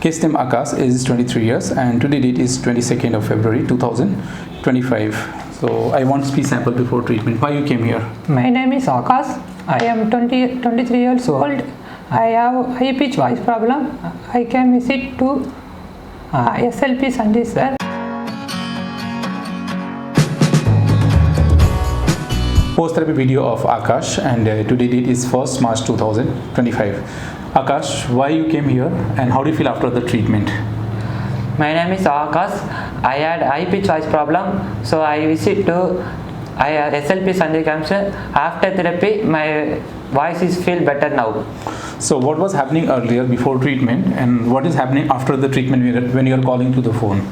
Case name Akash, is 23 years and today date is 22nd of February 2025. So I want speech sample before treatment. Why you came here? My name is Akash. I am 23 years old. I have high pitch voice problem. I can visit to SLP Sanjay sir. Post therapy video of Akash and today date is 1st March 2025. Akash, why you came here and how do you feel after the treatment? My name is Akash. I had high pitch voice problem, so I visit to SLP Sanjay Kumar. After therapy, my voice is feel better now. So what was happening earlier before treatment and what is happening after the treatment when you are calling to the phone?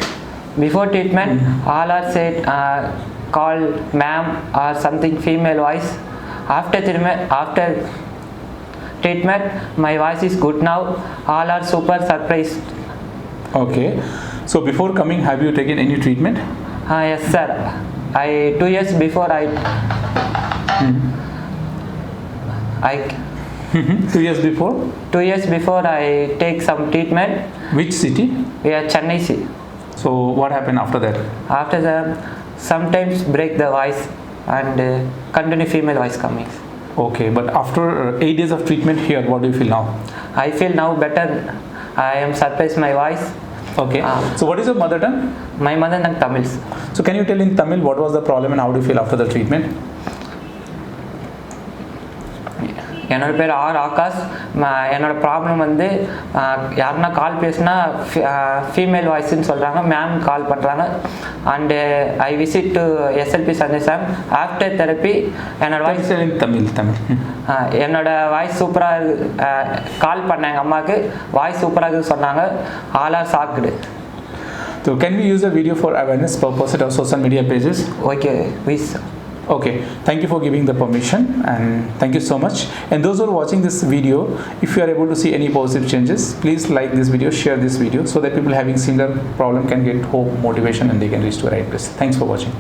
Before treatment, all are said call ma'am or something female voice. After treatment, my voice is good now. All are super surprised. Okay. So before coming, have you taken any treatment? Yes, sir. 2 years before 2 years before? 2 years before I take some treatment. Which city? Yeah, Chennai city. So what happened after that? After that, sometimes break the voice and continue female voice coming. Okay, but after 8 days of treatment here, what do you feel now? I feel now better. I am surprised my voice. Okay. So what is your mother tongue? My mother tongue Tamil. So can you tell in Tamil what was the problem and how do you feel after the treatment? என்னோட பேர் ஆகாஷ். என்னோட problem வந்து யாருன்னா கால் பேசுனா female வாய்ஸ்ன்னு சொல்கிறாங்க, ma'am call பண்ணுறாங்க. And I visit to SLP Sanjay sir. After therapy என்னோட voice என்னோட வாய்ஸ் சூப்பராக கால் பண்ண எங்கள் அம்மாவுக்கு வாய்ஸ் சூப்பராக இருக்குன்னு சொன்னாங்க. All are shocked. So can we use a video for awareness purpose at our social media pages? Okay, please. Okay, thank you for giving the permission and thank you so much. And those who are watching this video, if you are able to see any positive changes, please like this video, share this video so that people having similar problem can get hope, motivation and they can reach to the right place. Thanks for watching.